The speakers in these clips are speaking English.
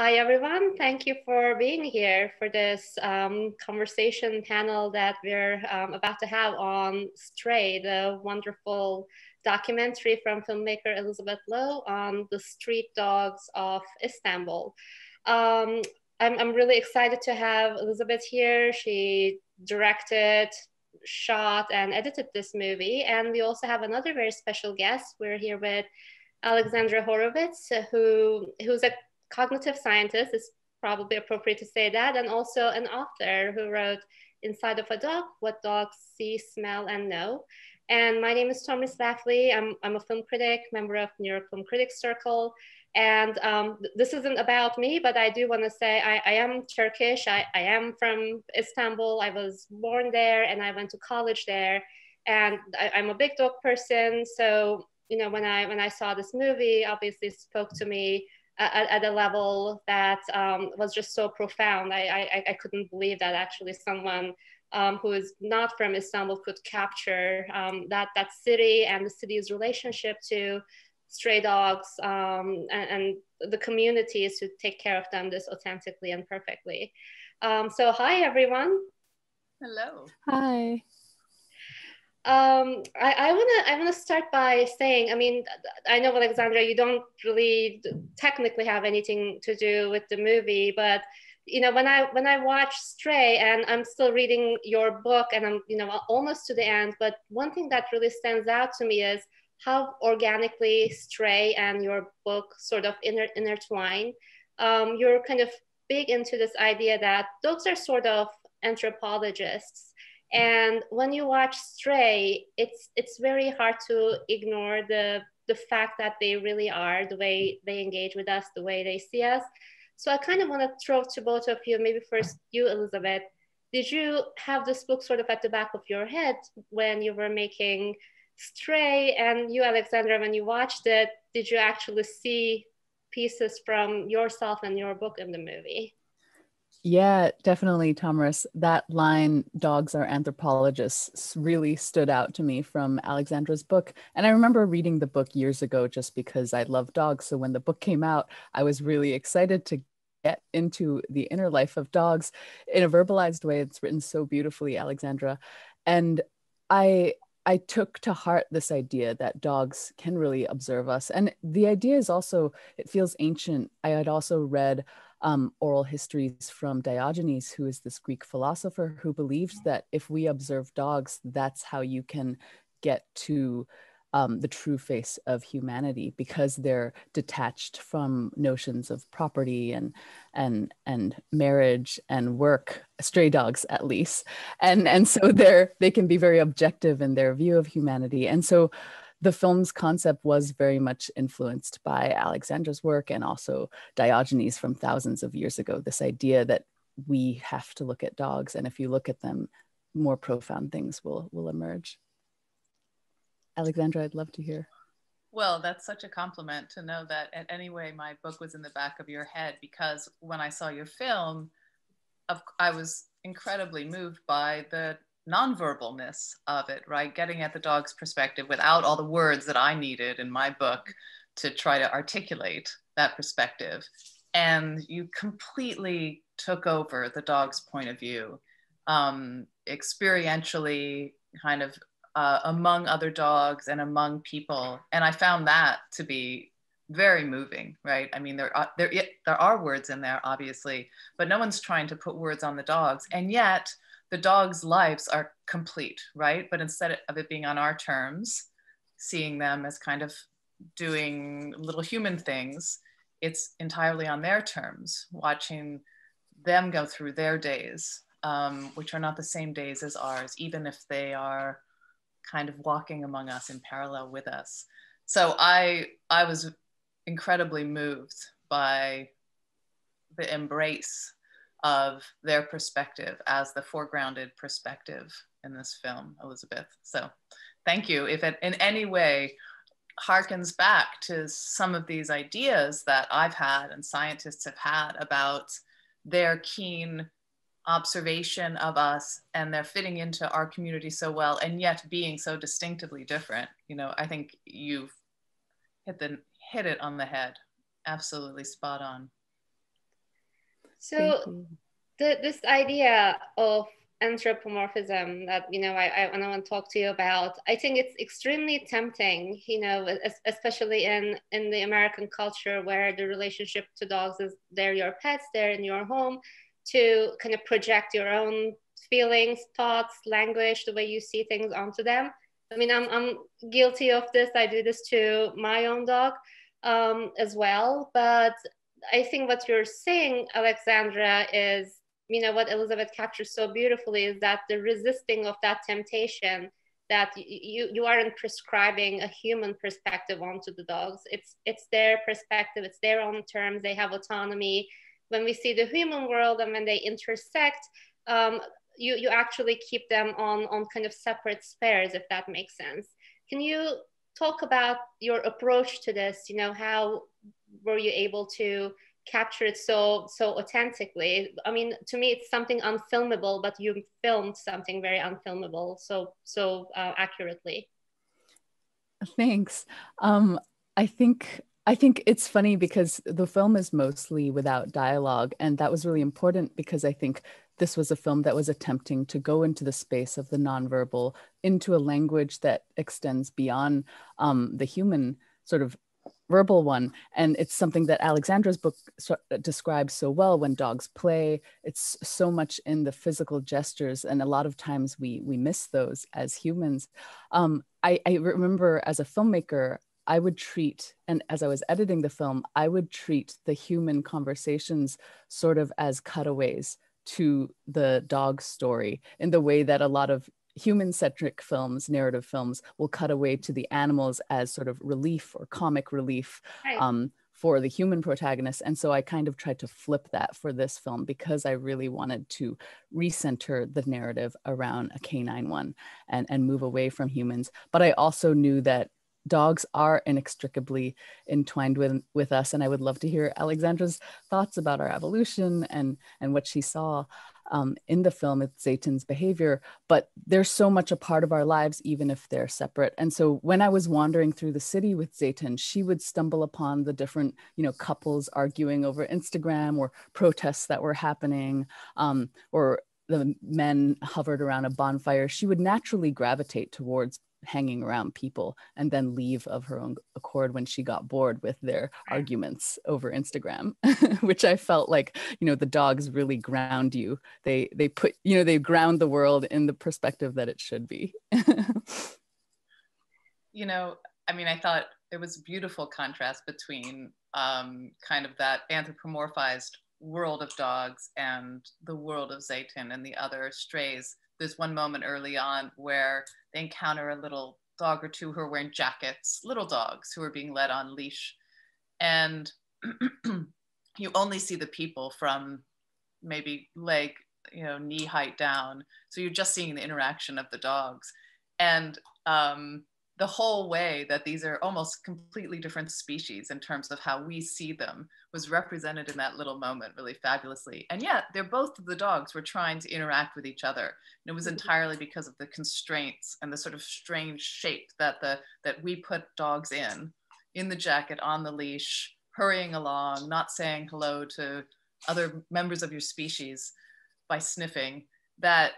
Hi, everyone. Thank you for being here for this conversation panel that we're about to have on Stray, the wonderful documentary from filmmaker Elizabeth Lowe on the street dogs of Istanbul. Um, I'm really excited to have Elizabeth here. She directed, shot, and edited this movie. And we also have another very special guest. We're here with Alexandra Horowitz, who's a cognitive scientist, is probably appropriate to say that, and also an author who wrote Inside of a Dog, What Dogs See, Smell, and Know. And my name is Tomris Laffly. I'm a film critic, member of New York Film Critics Circle. And this isn't about me, but I do want to say I am Turkish. I am from Istanbul. I was born there and I went to college there. And I'm a big dog person. So, you know, when I saw this movie, obviously spoke to me at a level that was just so profound. I couldn't believe that actually someone who is not from Istanbul could capture that city and the city's relationship to stray dogs and the communities who take care of them this authentically and perfectly. So hi, everyone. Hello. Hi. I wanna start by saying, I mean, I know, Alexandra, you don't really technically have anything to do with the movie, but you know, when I watch Stray, and I'm still reading your book, and I'm, you know, almost to the end, but one thing that really stands out to me is how organically Stray and your book sort of intertwine. You're kind of big into this idea that dogs are sort of anthropologists. And when you watch Stray, it's very hard to ignore the fact that they really are, the way they engage with us, the way they see us. So I kind of want to throw to both of you, maybe first you, Elizabeth. Did you have this book sort of at the back of your head when you were making Stray? And you, Alexandra, when you watched it, did you actually see pieces from yourself and your book in the movie? Yeah, definitely, Tomris. That line, dogs are anthropologists, really stood out to me from Alexandra's book. And I remember reading the book years ago just because I love dogs. So when the book came out, I was really excited to get into the inner life of dogs in a verbalized way. It's written so beautifully, Alexandra. And I took to heart this idea that dogs can really observe us. And the idea is also, it feels ancient. I had also read oral histories from Diogenes, who is this Greek philosopher who believed that if we observe dogs, that's how you can get to the true face of humanity, because they're detached from notions of property and marriage and work, stray dogs at least, and so they can be very objective in their view of humanity. And so the film's concept was very much influenced by Alexandra's work and also Diogenes from thousands of years ago, this idea that we have to look at dogs, and if you look at them, more profound things will emerge. Alexandra, I'd love to hear. Well, that's such a compliment to know that in any way my book was in the back of your head, because when I saw your film, I was incredibly moved by the nonverbalness of it, right? Getting at the dog's perspective without all the words that I needed in my book to try to articulate that perspective. And you completely took over the dog's point of view, experientially, kind of among other dogs and among people. And I found that to be very moving, right? I mean, there are words in there, obviously, but no one's trying to put words on the dogs. And yet the dogs' lives are complete, right? But instead of it being on our terms, seeing them as kind of doing little human things, it's entirely on their terms, watching them go through their days, which are not the same days as ours, even if they are kind of walking among us in parallel with us. So I was incredibly moved by the embrace of their perspective as the foregrounded perspective in this film, Elizabeth. So thank you. If it in any way harkens back to some of these ideas that I've had and scientists have had about their keen observation of us and they're fitting into our community so well and yet being so distinctively different, you know, I think you've hit it on the head. Absolutely spot on. So this idea of anthropomorphism that, you know, I want to talk to you about, I think it's extremely tempting, you know, especially in the American culture where the relationship to dogs is they're your pets, they're in your home, to kind of project your own feelings, thoughts, language, the way you see things onto them. I mean, I'm guilty of this. I do this to my own dog as well. But I think what you're saying, Alexandra, is, you know, what Elizabeth captures so beautifully is that the resisting of that temptation, that you aren't prescribing a human perspective onto the dogs. It's their perspective, it's their own terms, they have autonomy. When we see the human world and when they intersect, you actually keep them on kind of separate spheres, if that makes sense. Can you talk about your approach to this? You know, how were you able to capture it so authentically? I mean, to me, it's something unfilmable, but you filmed something very unfilmable so accurately. Thanks. I think it's funny because the film is mostly without dialogue, and that was really important because I think this was a film that was attempting to go into the space of the nonverbal, into a language that extends beyond the human sort of verbal one. And it's something that Alexandra's book describes so well. When dogs play, it's so much in the physical gestures, and a lot of times we miss those as humans. I remember as a filmmaker, I would treat, and as I was editing the film, I would treat the human conversations sort of as cutaways to the dog story, in the way that a lot of human-centric films, narrative films, will cut away to the animals as sort of relief or comic relief for the human protagonist. And so I kind of tried to flip that for this film because I really wanted to recenter the narrative around a canine one and move away from humans. But I also knew that dogs are inextricably entwined with us. And I would love to hear Alexandra's thoughts about our evolution and what she saw in the film with Zeytin's behavior. But they're so much a part of our lives, even if they're separate. And so when I was wandering through the city with Zeytin, she would stumble upon the different, you know, couples arguing over Instagram, or protests that were happening, or the men hovered around a bonfire. She would naturally gravitate towards hanging around people and then leave of her own accord when she got bored with their arguments over Instagram, which I felt like, you know, the dogs really ground you. They put, you know, they ground the world in the perspective that it should be. You know, I mean, I thought it was a beautiful contrast between kind of that anthropomorphized world of dogs and the world of Zeytin and the other strays. There's one moment early on where they encounter a little dog or two who are wearing jackets, little dogs who are being led on leash. And you only see the people from maybe leg, you know, knee height down. So you're just seeing the interaction of the dogs. And the whole way that these are almost completely different species in terms of how we see them was represented in that little moment really fabulously. And yet they're both of the dogs were trying to interact with each other. And it was entirely because of the constraints and the sort of strange shape that we put dogs in the jacket, on the leash, hurrying along, not saying hello to other members of your species by sniffing, that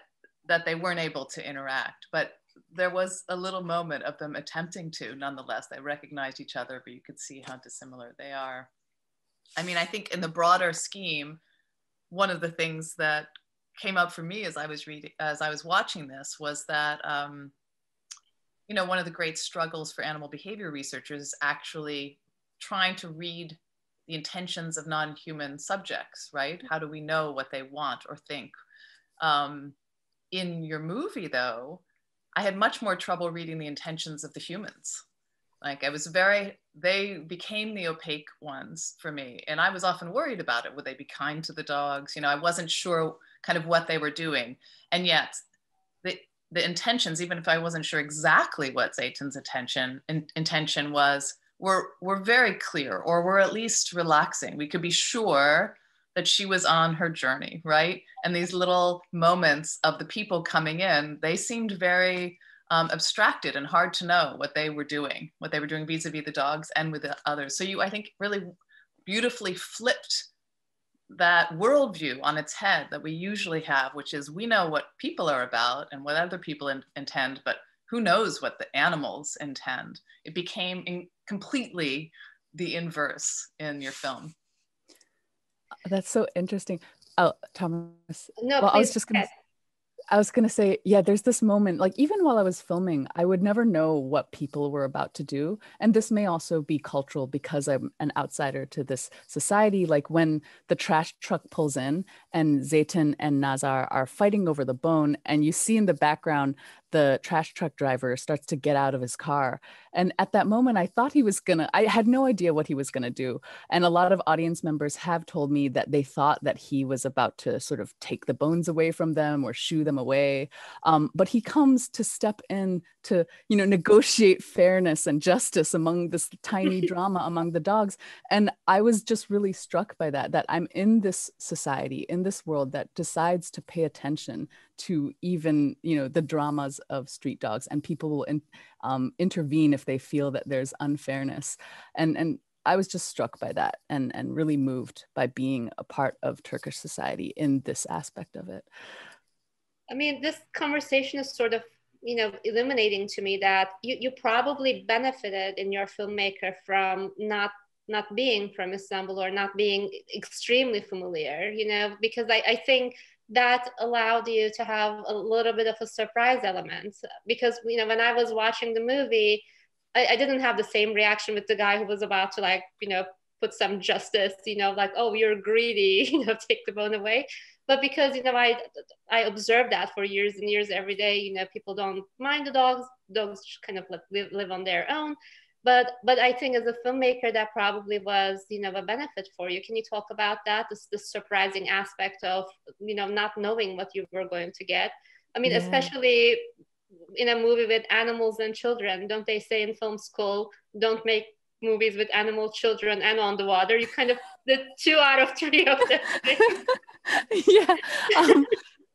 they weren't able to interact. But there was a little moment of them attempting to, nonetheless. They recognized each other, but you could see how dissimilar they are. I mean, I think in the broader scheme, one of the things that came up for me as I was watching this was that, you know, one of the great struggles for animal behavior researchers is actually trying to read the intentions of non-human subjects, right? How do we know what they want or think? In your movie, though, I had much more trouble reading the intentions of the humans. Like they became the opaque ones for me. And I was often worried about it. Would they be kind to the dogs? You know, I wasn't sure kind of what they were doing. And yet the intentions, even if I wasn't sure exactly what Zeytin's intention was, were very clear, or were at least relaxing. We could be sure that she was on her journey, right? And these little moments of the people coming in, they seemed very abstracted and hard to know what they were doing vis-a-vis the dogs and with the others. So you, I think, really beautifully flipped that worldview on its head that we usually have, which is we know what people are about and what other people intend, but who knows what the animals intend. It became completely the inverse in your film. That's so interesting. Oh, Thomas. No, Well, please. I was going to say, yeah, there's this moment, like even while I was filming, I would never know what people were about to do. And this may also be cultural because I'm an outsider to this society. Like when the trash truck pulls in and Zeytin and Nazar are fighting over the bone, and you see in the background, the trash truck driver starts to get out of his car. And at that moment, I thought I had no idea what he was going to do. And a lot of audience members have told me that they thought that he was about to sort of take the bones away from them or shoo them away. But he comes to step in to, negotiate fairness and justice among this tiny drama among the dogs. And I was just really struck by that I'm in this society, in this world that decides to pay attention to even, the dramas of street dogs, and people will intervene if they feel that there's unfairness. And I was just struck by that and really moved by being a part of Turkish society in this aspect of it. I mean, this conversation is sort of, illuminating to me that you probably benefited in your filmmaker from not being from Istanbul or not being extremely familiar, because I think that allowed you to have a little bit of a surprise element. Because, when I was watching the movie, I didn't have the same reaction with the guy who was about to put some justice, like, oh, you're greedy, take the bone away. But because, I observed that for years and years every day, people don't mind the dogs kind of live on their own. But I think as a filmmaker, that probably was, a benefit for you. Can you talk about that? This surprising aspect of, not knowing what you were going to get. I mean, especially in a movie with animals and children, don't they say in film school, don't make movies with animal, children, and on the water? You kind of did 2 out of 3 of them. Yeah.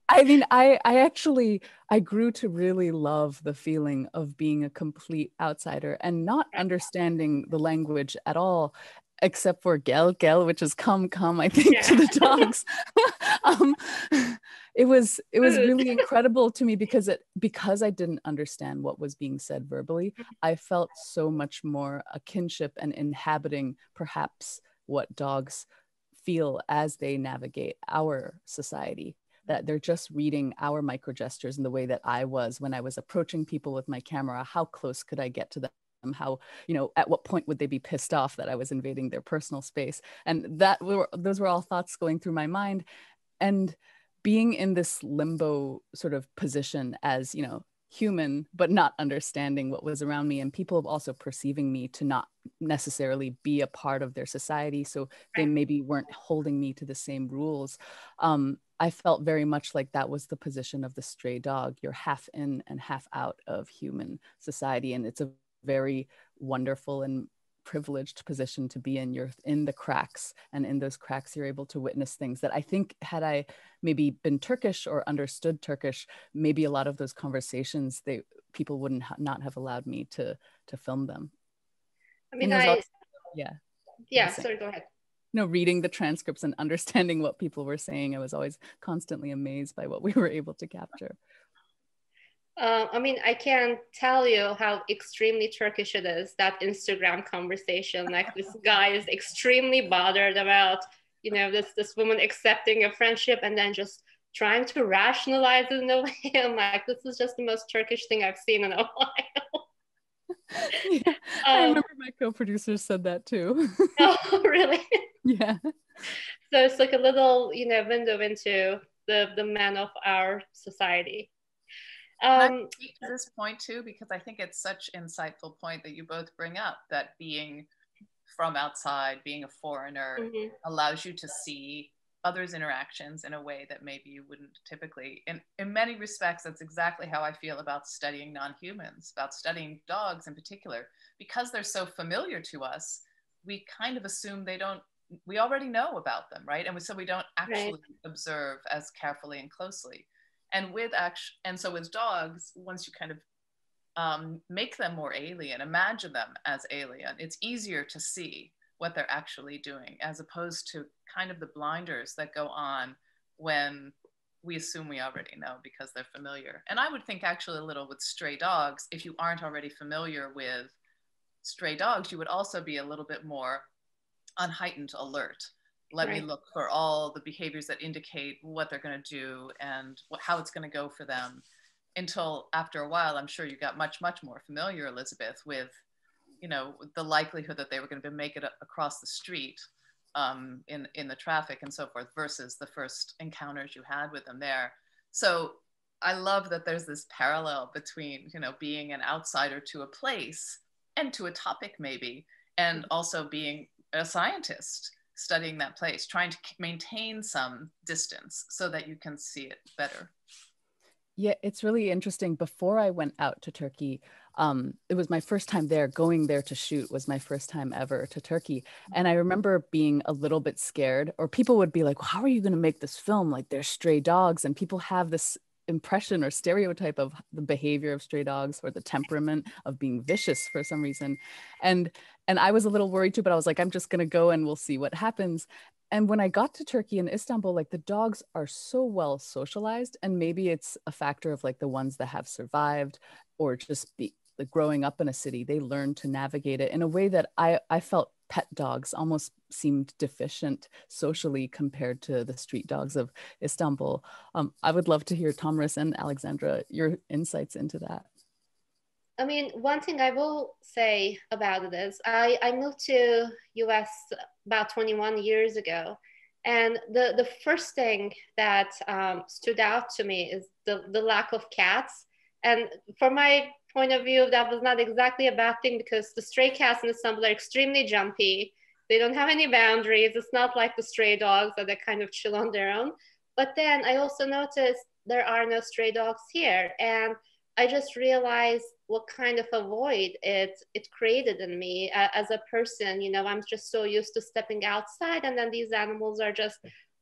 I mean, I grew to really love the feeling of being a complete outsider and not understanding the language at all, except for gel, which is come, I think, to the dogs. It was really incredible to me because I didn't understand what was being said verbally. I felt so much more a kinship and inhabiting perhaps what dogs feel as they navigate our society, that they're just reading our micro gestures in the way that I was when I was approaching people with my camera. How close could I get to them? How, at what point would they be pissed off that I was invading their personal space? And those were all thoughts going through my mind. And being in this limbo sort of position as, human, but not understanding what was around me, and people also perceiving me to not necessarily be a part of their society. So they maybe weren't holding me to the same rules. I felt very much like that was the position of the stray dog. You're half in and half out of human society. And it's a very wonderful and privileged position to be in. You're in the cracks, and in those cracks you're able to witness things that I think, had I maybe been Turkish or understood Turkish, maybe a lot of those conversations people wouldn't not have allowed me to film them. I mean, sorry, go ahead. No, reading the transcripts and understanding what people were saying, I was always constantly amazed by what we were able to capture. I mean, I can't tell you how extremely Turkish it is, that Instagram conversation. Like, this guy is extremely bothered about, this woman accepting a friendship and then just trying to rationalize it in a way. I'm like, this is just the most Turkish thing I've seen in a while. Yeah, I remember my co-producer said that too. Oh, really? Yeah. So it's like a little, window into the men of our society. Can I speak to this point too, because I think it's such an insightful point that you both bring up, that being from outside, being a foreigner, allows you to see others' interactions in a way that maybe you wouldn't typically. In many respects, that's exactly how I feel about studying non-humans, about studying dogs in particular. Because they're so familiar to us, we kind of assume we already know about them, right? And so we don't actually observe as carefully and closely. And so with dogs, once you kind of make them more alien, imagine them as alien, it's easier to see what they're actually doing, as opposed to kind of the blinders that go on when we assume we already know because they're familiar. And I would think actually a little with stray dogs, if you aren't already familiar with stray dogs, you would also be a little bit more on heightened alert. Let me look for all the behaviors that indicate what they're going to do and how it's going to go for them, until after a while, I'm sure you got much, much more familiar, Elizabeth, with, you know, the likelihood that they were going to make it across the street in the traffic and so forth, versus the first encounters you had with them there. So I love that there's this parallel between, you know, being an outsider to a place and to a topic maybe, and also being a scientist studying that place, trying to maintain some distance so that you can see it better. Yeah, it's really interesting. Before I went out to Turkey, it was my first time there. Going there to shoot was my first time ever to Turkey. And I remember being a little bit scared, or people would be like, well, how are you going to make this film? Like, they're stray dogs. And people have this impression or stereotype of the behavior of stray dogs, or the temperament of being vicious for some reason. And I was a little worried too, but I was like, I'm just going to go and we'll see what happens. And when I got to Turkey and Istanbul, like, the dogs are so well socialized, and maybe it's a factor of like the ones that have survived, or just like growing up in a city, they learn to navigate it in a way that I felt pet dogs almost seemed deficient socially compared to the street dogs of Istanbul. I would love to hear, Tomris and Alexandra, your insights into that. I mean, one thing I will say about it is I moved to US about 21 years ago. And the first thing that stood out to me is the lack of cats. And from my point of view, that was not exactly a bad thing, because the stray cats in Istanbul are extremely jumpy. They don't have any boundaries. It's not like the stray dogs that they kind of chill on their own. But then I also noticed there are no stray dogs here. And I just realized what kind of a void it created in me as a person. You know, I'm just so used to stepping outside, and then these animals are just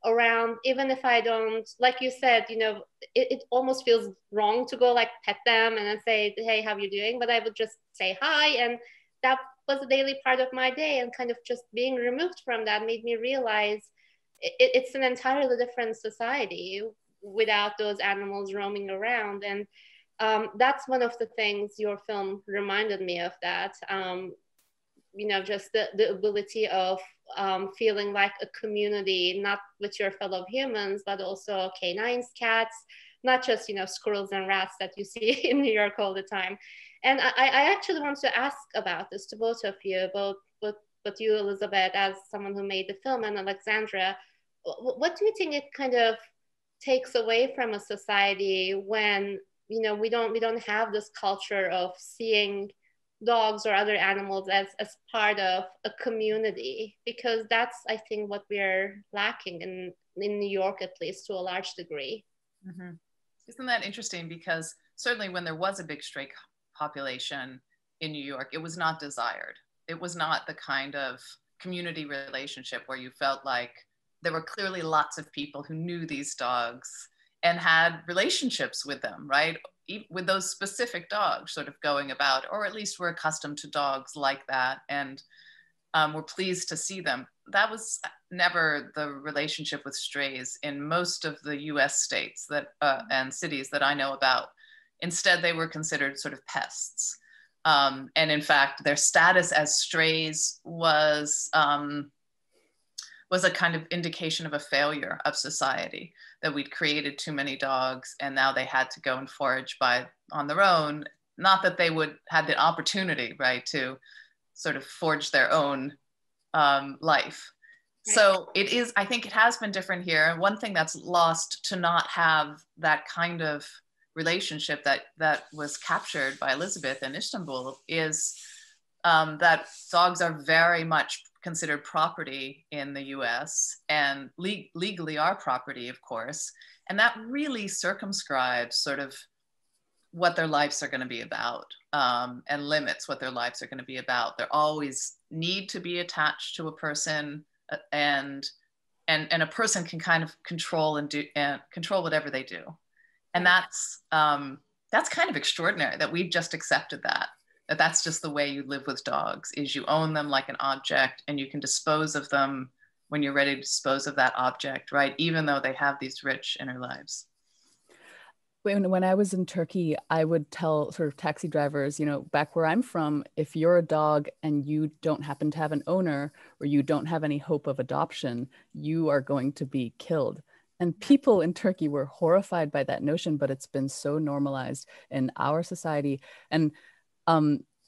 around. Even if I don't, like you said, you know, it almost feels wrong to go like pet them and then say, hey, how are you doing? But I would just say hi, and that was a daily part of my day. And kind of just being removed from that made me realize it's an entirely different society without those animals roaming around. And that's one of the things your film reminded me of, that, you know, just the ability of feeling like a community, not with your fellow humans, but also canines, cats, not just, you know, squirrels and rats that you see in New York all the time. And I actually want to ask about this to both of you, both you, Elizabeth, as someone who made the film, and Alexandra. What do you think it kind of takes away from a society when, you know, we don't have this culture of seeing dogs or other animals as part of a community? Because that's, I think, what we're lacking in New York, at least to a large degree. Mm-hmm. Isn't that interesting? Because certainly when there was a big stray population in New York, it was not desired. It was not the kind of community relationship where you felt like there were clearly lots of people who knew these dogs and had relationships with them, right? With those specific dogs sort of going about, or at least we're accustomed to dogs like that, and we're pleased to see them. That was never the relationship with strays in most of the US states that and cities that I know about. Instead, they were considered sort of pests. And in fact, their status as strays was a kind of indication of a failure of society, that we'd created too many dogs and now they had to go and forage on their own. Not that they would had the opportunity, right, to sort of forge their own life. So it is, I think it has been different here. And one thing that's lost to not have that kind of relationship that was captured by Elizabeth in Istanbul is that dogs are very much considered property in the US, and legally are property, of course. And that really circumscribes sort of what their lives are going to be about, and limits what their lives are going to be about. They always need to be attached to a person, and a person can kind of control whatever they do. And that's kind of extraordinary that we've just accepted that. That's just the way you live with dogs, is you own them like an object and you can dispose of them when you're ready to dispose of that object, right? Even though they have these rich inner lives. When I was in Turkey, I would tell sort of taxi drivers, you know, back where I'm from, if you're a dog and you don't happen to have an owner or you don't have any hope of adoption, you are going to be killed. And people in Turkey were horrified by that notion, but it's been so normalized in our society. And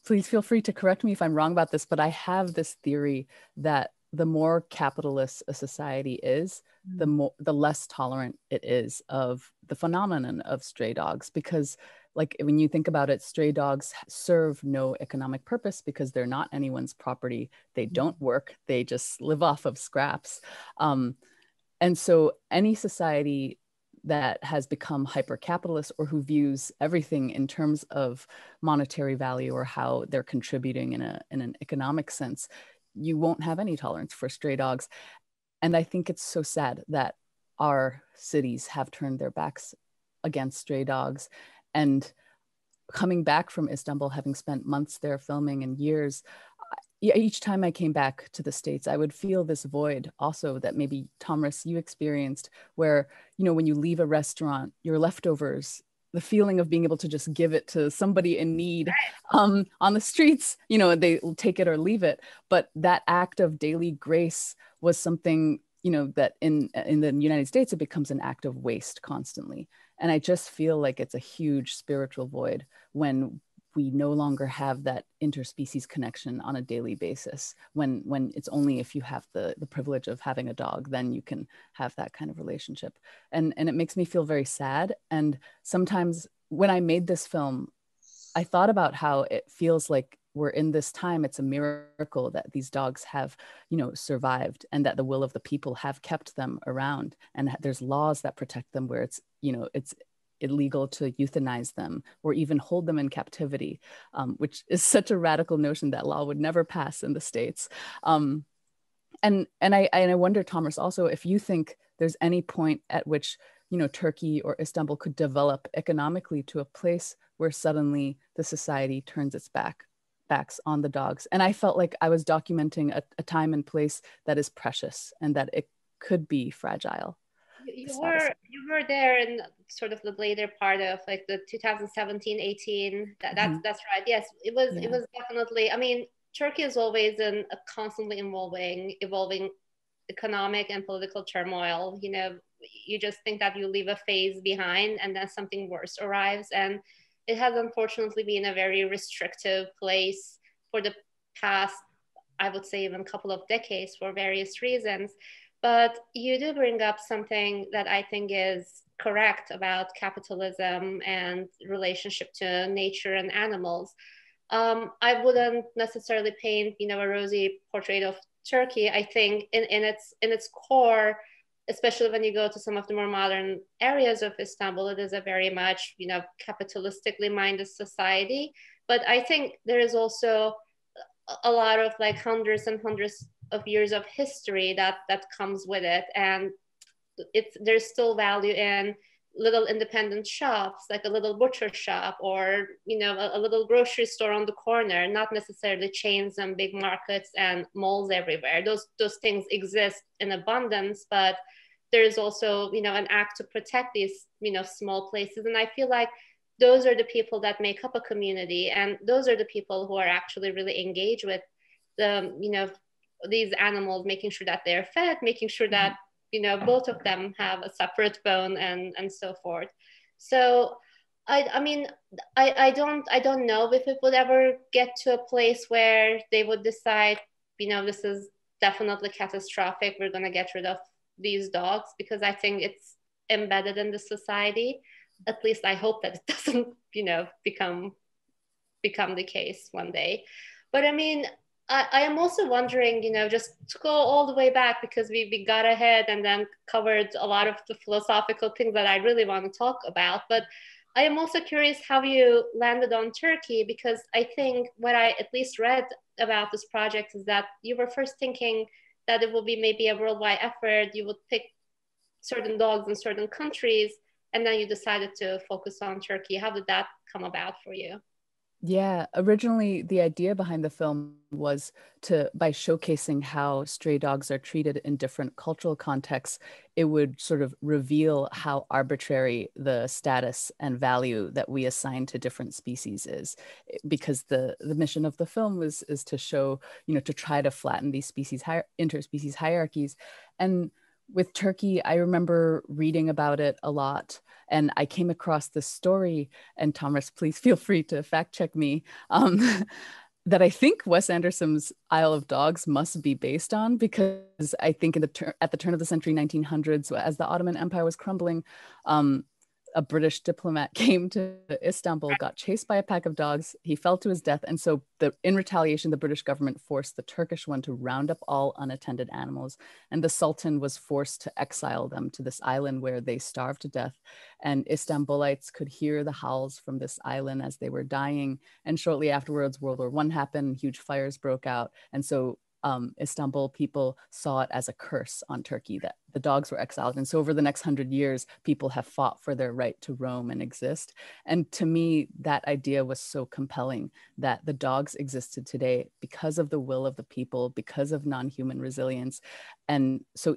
please feel free to correct me if I'm wrong about this, but I have this theory that the more capitalist a society is, the less tolerant it is of the phenomenon of stray dogs. Because like when you think about it, stray dogs serve no economic purpose because they're not anyone's property. They don't work. They just live off of scraps. And so any society that has become hyper-capitalist or who views everything in terms of monetary value or how they're contributing in an economic sense, you won't have any tolerance for stray dogs. And I think it's so sad that our cities have turned their backs against stray dogs. And coming back from Istanbul, having spent months there filming and years, each time I came back to the States, I would feel this void also that maybe Tomris, you experienced, where, you know, when you leave a restaurant, your leftovers, the feeling of being able to just give it to somebody in need on the streets, you know, they take it or leave it. But that act of daily grace was something, you know, that in the United States, it becomes an act of waste constantly. And I just feel like it's a huge spiritual void when we no longer have that interspecies connection on a daily basis, when it's only if you have the privilege of having a dog, then you can have that kind of relationship. And it makes me feel very sad. And sometimes when I made this film, I thought about how it feels like we're in this time. It's a miracle that these dogs have, you know, survived, and that the will of the people have kept them around. And there's laws that protect them where it's, you know, it's illegal to euthanize them or even hold them in captivity, which is such a radical notion that law would never pass in the States. And I wonder, Tomris, also if you think there's any point at which, you know, Turkey or Istanbul could develop economically to a place where suddenly the society turns its backs on the dogs. And I felt like I was documenting a time and place that is precious and that it could be fragile. You were there in sort of the later part of like the 2017-18. That's right. Yes, it was definitely. I mean, Turkey is always in a constantly evolving economic and political turmoil. You know, you just think that you leave a phase behind and then something worse arrives, and it has unfortunately been a very restrictive place for the past, I would say, even a couple of decades for various reasons. But you do bring up something that I think is correct about capitalism and relationship to nature and animals. I wouldn't necessarily paint, you know, a rosy portrait of Turkey. I think in its core, especially when you go to some of the more modern areas of Istanbul, it is a very much, you know, capitalistically minded society. But I think there is also a lot of like hundreds and hundreds of years of history that comes with it, and there's still value in little independent shops, like a little butcher shop, or, you know, a little grocery store on the corner, not necessarily chains and big markets and malls everywhere. Those things exist in abundance, but there is also, you know, an act to protect these, you know, small places. And I feel like those are the people that make up a community, and those are the people who are actually really engaged with the, you know, these animals, making sure that they're fed, making sure that, you know, both of them have a separate bone, and so forth. So I mean, I don't know if it would ever get to a place where they would decide, you know, this is definitely catastrophic, we're going to get rid of these dogs, because I think it's embedded in the society. At least I hope that it doesn't, you know, become the case one day. But I mean, I am also wondering, you know, just to go all the way back, because we got ahead and then covered a lot of the philosophical things that I really want to talk about. But I am also curious how you landed on Turkey, because I think what I at least read about this project is that you were first thinking that it will be maybe a worldwide effort. You would pick certain dogs in certain countries, and then you decided to focus on Turkey. How did that come about for you? Yeah, originally the idea behind the film was by showcasing how stray dogs are treated in different cultural contexts, it would sort of reveal how arbitrary the status and value that we assign to different species is. Because the mission of the film is to show, to try to flatten these interspecies hierarchies. And with turkey, I remember reading about it a lot. And I came across this story, and Tomris, please feel free to fact check me, that I think Wes Anderson's Isle of Dogs must be based on, because I think at the turn of the century, 1900s, as the Ottoman Empire was crumbling, a British diplomat came to Istanbul, got chased by a pack of dogs. He fell to his death. And so in retaliation, the British government forced the Turkish one to round up all unattended animals. And the Sultan was forced to exile them to this island where they starved to death. And Istanbulites could hear the howls from this island as they were dying. And shortly afterwards, World War I happened, huge fires broke out. And so Istanbul people saw it as a curse on Turkey that the dogs were exiled. And so over the next 100 years, people have fought for their right to roam and exist. And to me, that idea was so compelling, that the dogs existed today because of the will of the people, because of non-human resilience. And so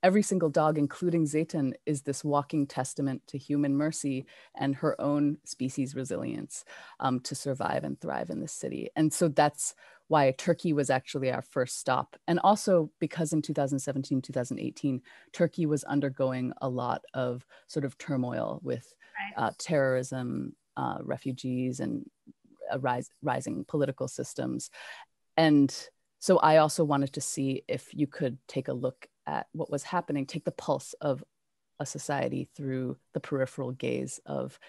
every single dog, including Zeytin, is this walking testament to human mercy and her own species resilience to survive and thrive in this city. And so that's why Turkey was actually our first stop. And also because in 2017, 2018, Turkey was undergoing a lot of sort of turmoil with terrorism, refugees, and rising political systems. And so I also wanted to see if you could take a look at what was happening, take the pulse of a society through the peripheral gaze of,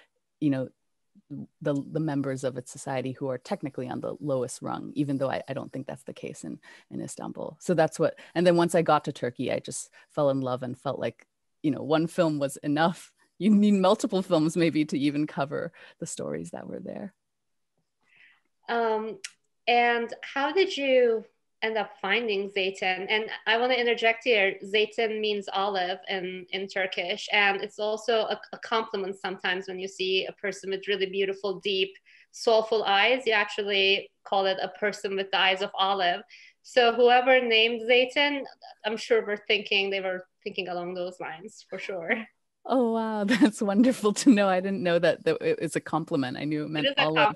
the members of its society who are technically on the lowest rung, even though I don't think that's the case in Istanbul. So that's and then once I got to Turkey, I just fell in love and felt like, one film was enough. You need multiple films maybe to even cover the stories that were there. And how did you end up finding Zeytin? And I want to interject here. Zeytin means olive in Turkish. And it's also a compliment sometimes when you see a person with really beautiful, deep, soulful eyes. You actually call it a person with the eyes of olive. So whoever named Zeytin, I'm sure they were thinking along those lines for sure. Oh, wow. That's wonderful to know. I didn't know that it's a compliment. I knew it meant olive.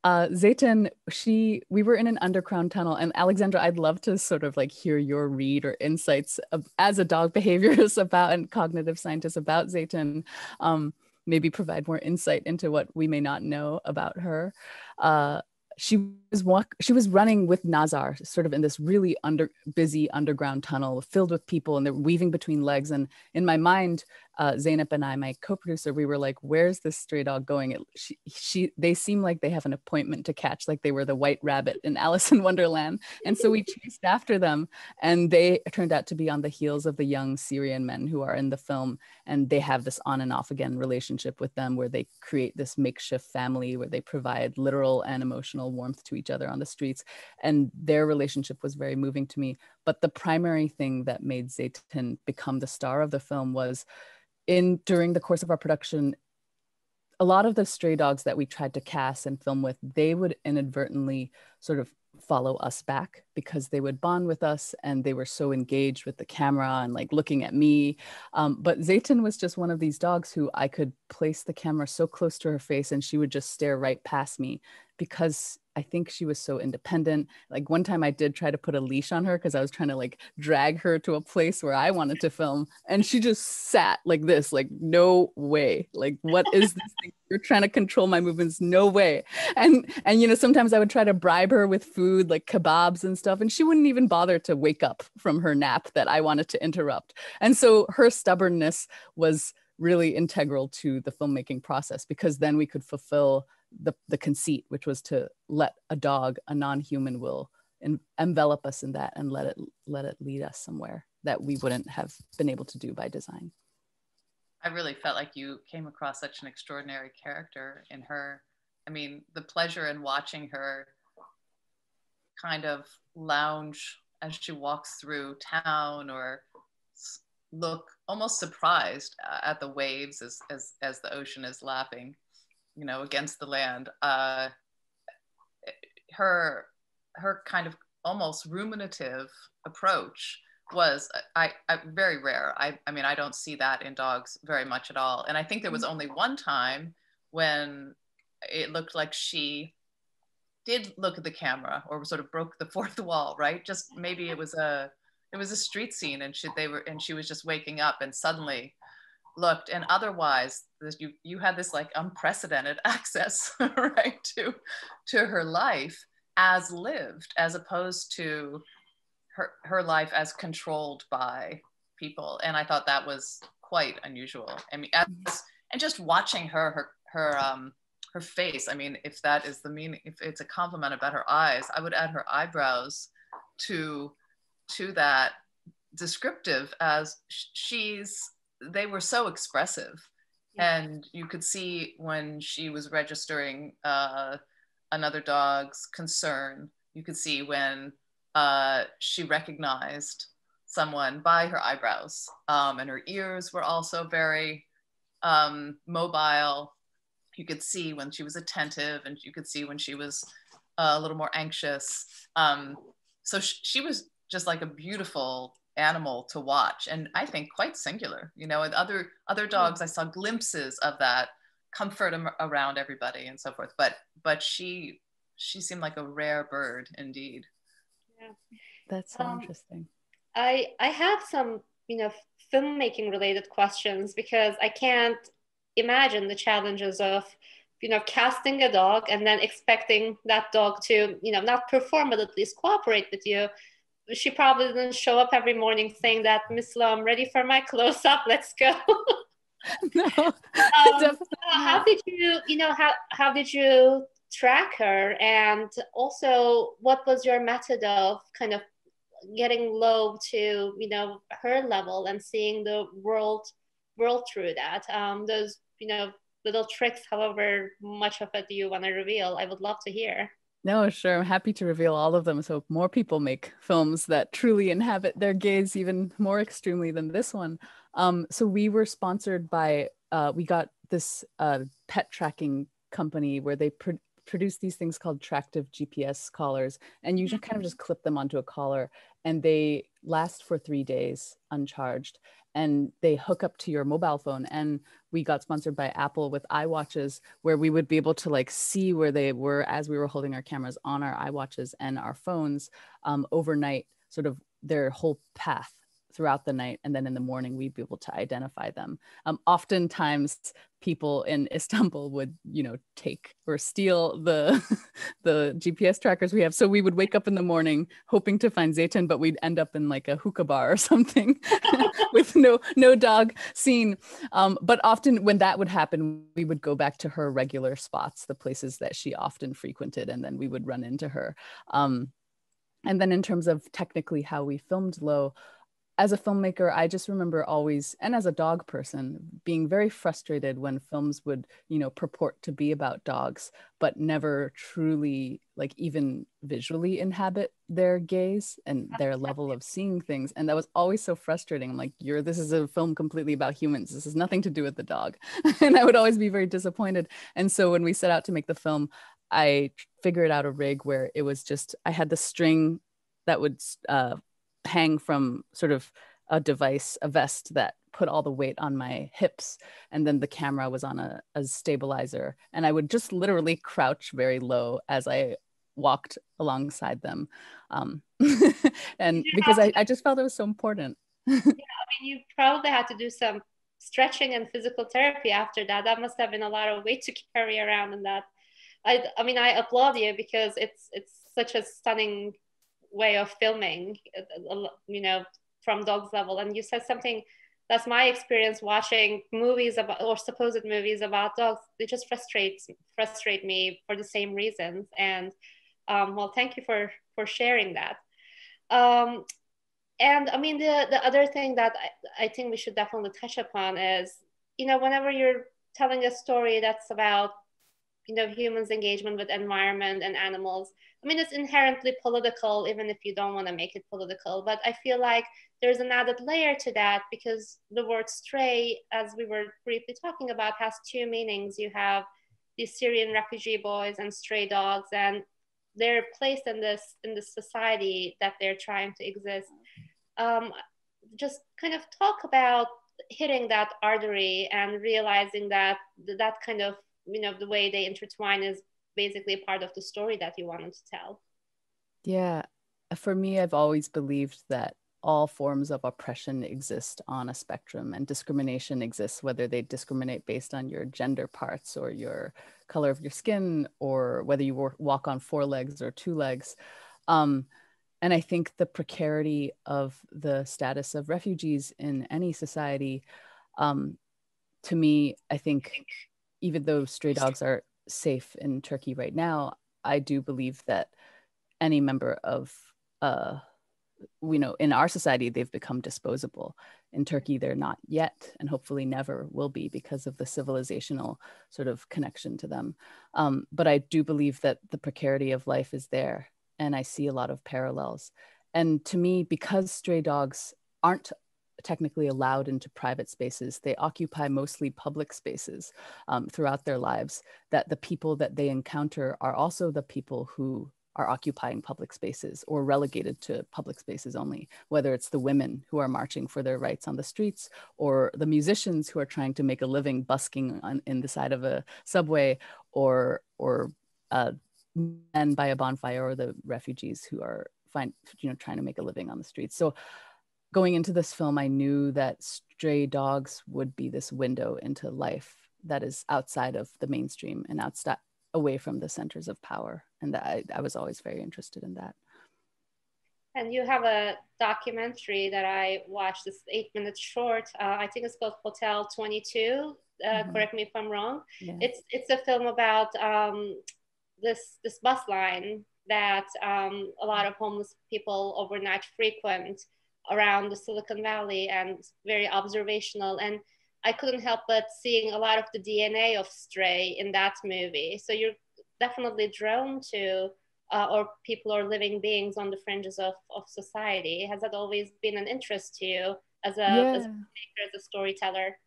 Zeytin, we were in an underground tunnel, and Alexandra, I'd love to sort of like hear your read or insights as a dog behaviorist about and cognitive scientist about Zeytin, maybe provide more insight into what we may not know about her. She was running with Nazar, sort of in this really busy underground tunnel filled with people, and they're weaving between legs. And in my mind, Zeynep and I, my co-producer, we were like, "Where's this stray dog going?" They seem like they have an appointment to catch, like they were the white rabbit in Alice in Wonderland. And so we chased after them, and they turned out to be on the heels of the young Syrian men who are in the film. And they have this on and off again relationship with them, where they create this makeshift family, where they provide literal and emotional warmth to each other on the streets. And their relationship was very moving to me. But the primary thing that made Zeytin become the star of the film was during the course of our production, a lot of the stray dogs that we tried to cast and film with, they would inadvertently sort of follow us back because they would bond with us and they were so engaged with the camera and like looking at me. But Zeytin was just one of these dogs who I could place the camera so close to her face and she would just stare right past me, because I think she was so independent. Like one time I did try to put a leash on her because I was trying to like drag her to a place where I wanted to film. And she just sat like this, like, no way. Like, what is this thing? You're trying to control my movements. No way. And sometimes I would try to bribe her with food, like kebabs and stuff. And she wouldn't even bother to wake up from her nap that I wanted to interrupt. And so her stubbornness was really integral to the filmmaking process, because then we could fulfill the conceit, which was to let a dog, a non-human, will envelop us in that and let it lead us somewhere that we wouldn't have been able to do by design. I really felt like you came across such an extraordinary character in her. I mean, the pleasure in watching her kind of lounge as she walks through town, or look almost surprised at the waves as the ocean is lapping. you know, against the land, her kind of almost ruminative approach was very rare. I mean, I don't see that in dogs very much at all. And I think there was only one time when it looked like she did look at the camera or sort of broke the fourth wall, right? Just maybe it was a street scene, and she was just waking up and suddenly looked. And otherwise, you had this like unprecedented access, right, to her life as lived, as opposed to her life as controlled by people. And I thought that was quite unusual. I mean, and just watching her face. I mean, if that is the meaning, if it's a compliment about her eyes, I would add her eyebrows to that descriptive, as they were so expressive. Yeah. And you could see when she was registering another dog's concern, you could see when she recognized someone by her eyebrows, and her ears were also very mobile. You could see when she was attentive, and you could see when she was a little more anxious. So she was just like a beautiful animal to watch, and I think quite singular. You know, with other dogs, I saw glimpses of that comfort around everybody and so forth. But she seemed like a rare bird indeed. Yeah, that's so interesting. I have some, you know, filmmaking related questions, because I can't imagine the challenges of, you know, casting a dog and then expecting that dog to, you know, not perform but at least cooperate with you. She probably didn't show up every morning saying that, Miss Lowe, I'm ready for my close up, let's go. No, how did you, you know, how did you track her? And also, what was your method of kind of getting Lowe to, you know, her level and seeing the world through that? Those, you know, little tricks, however much of it you want to reveal, I would love to hear. No, sure. I'm happy to reveal all of them, so more people make films that truly inhabit their gaze even more extremely than this one. So we were sponsored by, we got this pet tracking company where they produce these things called tractive GPS collars, and you just kind of just clip them onto a collar, and they last for 3 days uncharged, and they hook up to your mobile phone. And we got sponsored by Apple with iWatches, where we would be able to like see where they were as we were holding our cameras on our iWatches and our phones overnight, sort of their whole path throughout the night. And then in the morning, we'd be able to identify them. Oftentimes people in Istanbul would, you know, take or steal the GPS trackers we have. So we would wake up in the morning hoping to find Zeytin, but we'd end up in like a hookah bar or something with no dog seen. But often when that would happen, we would go back to her regular spots, the places that she often frequented, and then we would run into her. And then in terms of technically how we filmed Lowe, as a filmmaker, I just remember always, and as a dog person, being very frustrated when films would, you know, purport to be about dogs, but never truly, like, even visually inhabit their gaze and their level of seeing things. And that was always so frustrating. I'm like, this is a film completely about humans. This has nothing to do with the dog. And I would always be very disappointed. And so when we set out to make the film, I figured out a rig where it was just, I had the string that would hang from sort of a device, a vest that put all the weight on my hips, and then the camera was on a stabilizer, and I would just literally crouch very low as I walked alongside them, and because I just felt it was so important. Yeah, I mean, you probably had to do some stretching and physical therapy after that. That must have been a lot of weight to carry around. And that, I mean, I applaud you, because it's such a stunning way of filming, you know, from dogs level. And you said something that's my experience watching movies about, or supposed movies about dogs. They just frustrate me for the same reasons. And well, thank you for sharing that. And I mean, the other thing that I think we should definitely touch upon is, you know, whenever you're telling a story that's about, you know, humans' engagement with environment and animals, I mean, it's inherently political, even if you don't want to make it political. But I feel like there's an added layer to that, because the word stray, as we were briefly talking about, has two meanings. You have these Syrian refugee boys and stray dogs, and they're placed in this society that they're trying to exist. Just kind of talk about hitting that artery and realizing that that kind of, you know, the way they intertwine is basically a part of the story that you wanted to tell. Yeah, for me, I've always believed that all forms of oppression exist on a spectrum, and discrimination exists, whether they discriminate based on your gender parts or your color of your skin, or whether you walk on 4 legs or 2 legs. And I think the precarity of the status of refugees in any society, to me, I think even though stray dogs are safe in Turkey right now, I do believe that any member of, we know in our society, they've become disposable. In Turkey, they're not yet, and hopefully never will be, because of the civilizational sort of connection to them. But I do believe that the precarity of life is there, and I see a lot of parallels. And to me, because stray dogs aren't technically allowed into private spaces, they occupy mostly public spaces throughout their lives, that the people that they encounter are also the people who are occupying public spaces or relegated to public spaces only, whether it's the women who are marching for their rights on the streets, or the musicians who are trying to make a living busking in the side of a subway, or men by a bonfire, or the refugees who are trying to make a living on the streets. So going into this film, I knew that stray dogs would be this window into life that is outside of the mainstream and outside, away from the centers of power. And that I was always very interested in that. And you have a documentary that I watched, this 8-minute short. I think it's called Hotel 22. Correct me if I'm wrong. Yeah. It's a film about this bus line that a lot of homeless people overnight frequent around the Silicon Valley, and very observational. And I couldn't help but seeing a lot of the DNA of Stray in that movie. So you're definitely drawn to or people or living beings on the fringes of society. Has that always been an interest to you as a maker, as a storyteller?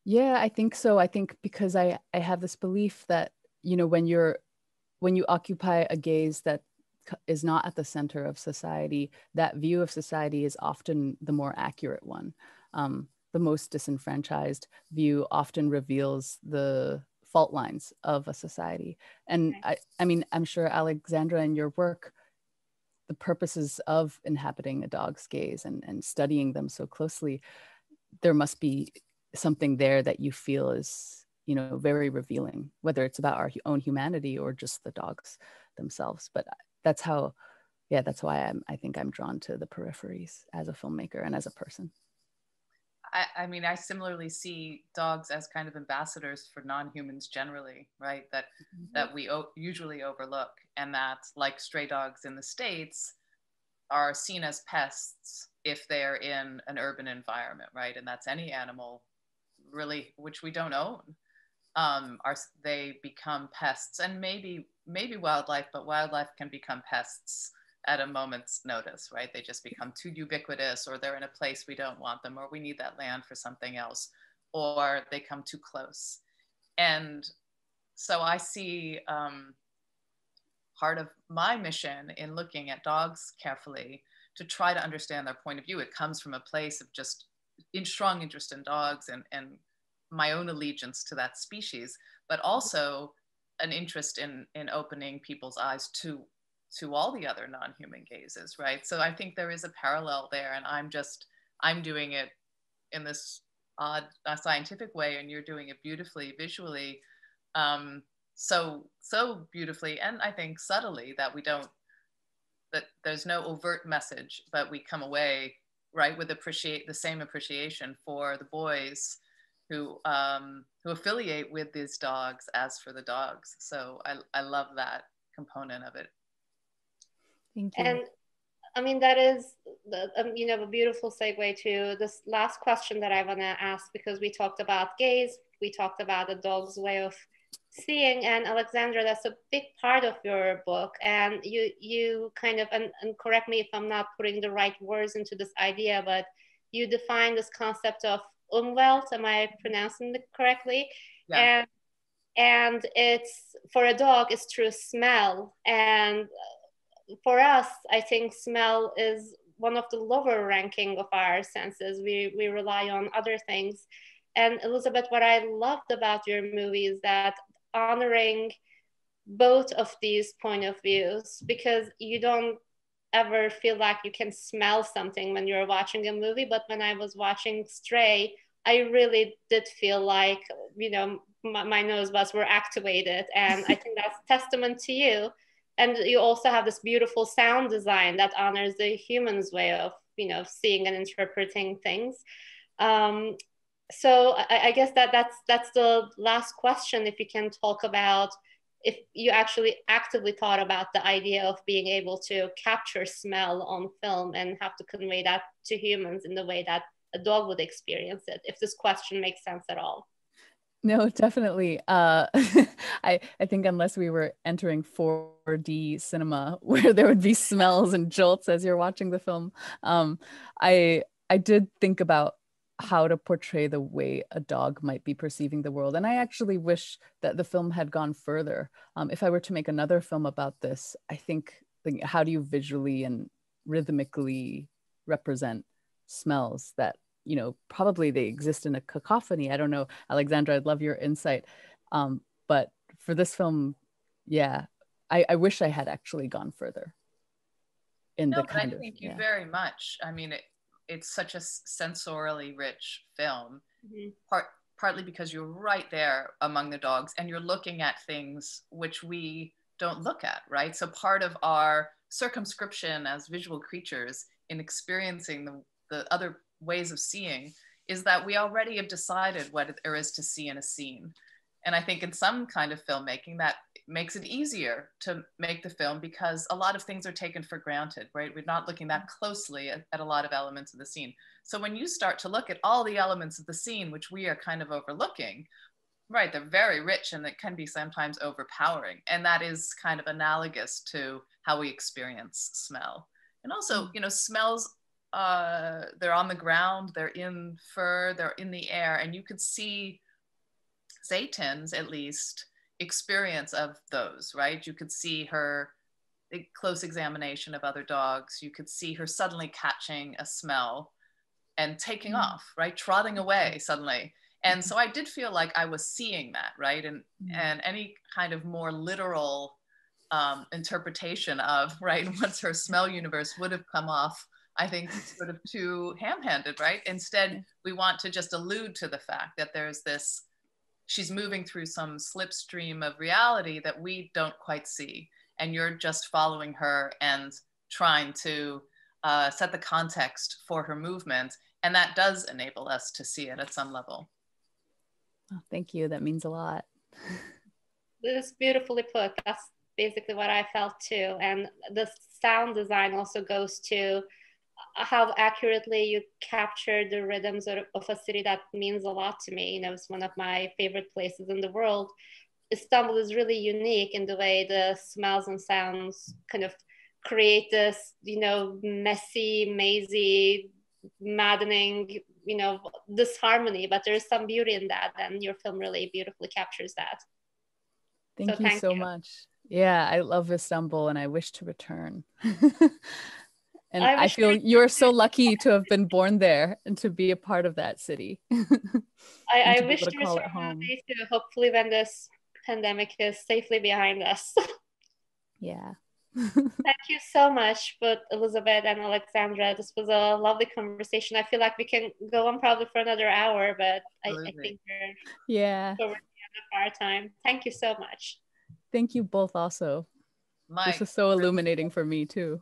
Yeah, I think so. I think because I have this belief that, you know, when you occupy a gaze that is not at the center of society, that view of society is often the more accurate one. The most disenfranchised view often reveals the fault lines of a society. And I mean, I'm sure, Alexandra, in your work, the purposes of inhabiting a dog's gaze and studying them so closely, there must be something there that you feel is, you know, very revealing, whether it's about our own humanity or just the dogs themselves. But that's how, yeah, that's why I think I'm drawn to the peripheries as a filmmaker and as a person. I mean, I similarly see dogs as kind of ambassadors for non-humans generally, right? That we usually overlook, and that, like stray dogs in the States, are seen as pests if they're in an urban environment, right? And that's any animal, really, which we don't own. They become pests, and maybe wildlife, but wildlife can become pests at a moment's notice, right? They just become too ubiquitous, or they're in a place we don't want them, or we need that land for something else, or they come too close. And so I see part of my mission in looking at dogs carefully to try to understand their point of view. It comes from a place of just strong interest in dogs and my own allegiance to that species, but also an interest in opening people's eyes to all the other non-human gazes, right? So I think there is a parallel there, and I'm doing it in this odd scientific way, and you're doing it beautifully visually, so beautifully, and I think subtly, that there's no overt message, but we come away, right, with the same appreciation for the boys who affiliate with these dogs as for the dogs. So I love that component of it. Thank you. And I mean, that is you know, a beautiful segue to this last question that I want to ask, because we talked about gaze, we talked about the dog's way of seeing, and Alexandra, that's a big part of your book. And you kind of, and correct me if I'm not putting the right words into this idea, but you define this concept of Umwelt. Am I pronouncing it correctly? Yeah. And it's, for a dog, it's through smell. And for us, I think smell is one of the lower ranking of our senses. We rely on other things. And Elizabeth, what I loved about your movie is that honoring both of these point of views, because you don't ever feel like you can smell something when you're watching a movie. But when I was watching Stray, I really did feel like, you know, my nose buds were activated. And I think that's testament to you. And you also have this beautiful sound design that honors the human's way of, you know, seeing and interpreting things. So I guess that's the last question. If you can talk about if you actually actively thought about the idea of being able to capture smell on film and have to convey that to humans in the way that a dog would experience it, if this question makes sense at all. No, definitely. I think unless we were entering 4D cinema where there would be smells and jolts as you're watching the film, I did think about how to portray the way a dog might be perceiving the world. And I actually wish that the film had gone further. If I were to make another film about this, I think how do you visually and rhythmically represent smells that, you know, probably they exist in a cacophony. I don't know, Alexandra, I'd love your insight. But for this film, yeah, I wish I had actually gone further in the kind of. Thank you very much. I mean, it's such a sensorially rich film, partly because you're right there among the dogs and you're looking at things which we don't look at, right? So part of our circumscription as visual creatures in experiencing the other ways of seeing is that we already have decided what there is to see in a scene. And I think in some kind of filmmaking that makes it easier to make the film because a lot of things are taken for granted, right? We're not looking that closely at a lot of elements of the scene. So when you start to look at all the elements of the scene, which we are kind of overlooking, right, they're very rich and it can be sometimes overpowering. And that is kind of analogous to how we experience smell. And also, you know, smells, they're on the ground, they're in fur, they're in the air, and you could see Zayton's, at least, experience of those, right? You could see her close examination of other dogs. You could see her suddenly catching a smell and taking off, right? Trotting away suddenly. And so I did feel like I was seeing that, right? And any kind of more literal interpretation of, right, once her smell universe would have come off, I think sort of too ham-handed, right? Instead, we want to just allude to the fact that there's this, she's moving through some slipstream of reality that we don't quite see. And you're just following her and trying to set the context for her movement. And that does enable us to see it at some level. Oh, thank you. That means a lot. This is beautifully put. That's basically what I felt too. And the sound design also goes to how accurately you capture the rhythms of a city that means a lot to me. You know, it's one of my favorite places in the world. Istanbul is really unique in the way the smells and sounds kind of create this, you know, messy, mazy, maddening, you know, disharmony, but there's some beauty in that, and your film really beautifully captures that. Thank you so much. Yeah, I love Istanbul and I wish to return. And I feel you're so lucky to have been born there and to be a part of that city. I wish to return one day too, hopefully when this pandemic is safely behind us. Yeah. Thank you so much, both Elizabeth and Alexandra. This was a lovely conversation. I feel like we can go on probably for another hour, but I think we're over the end of our time. Thank you so much. Thank you both also. This is so illuminating for me too.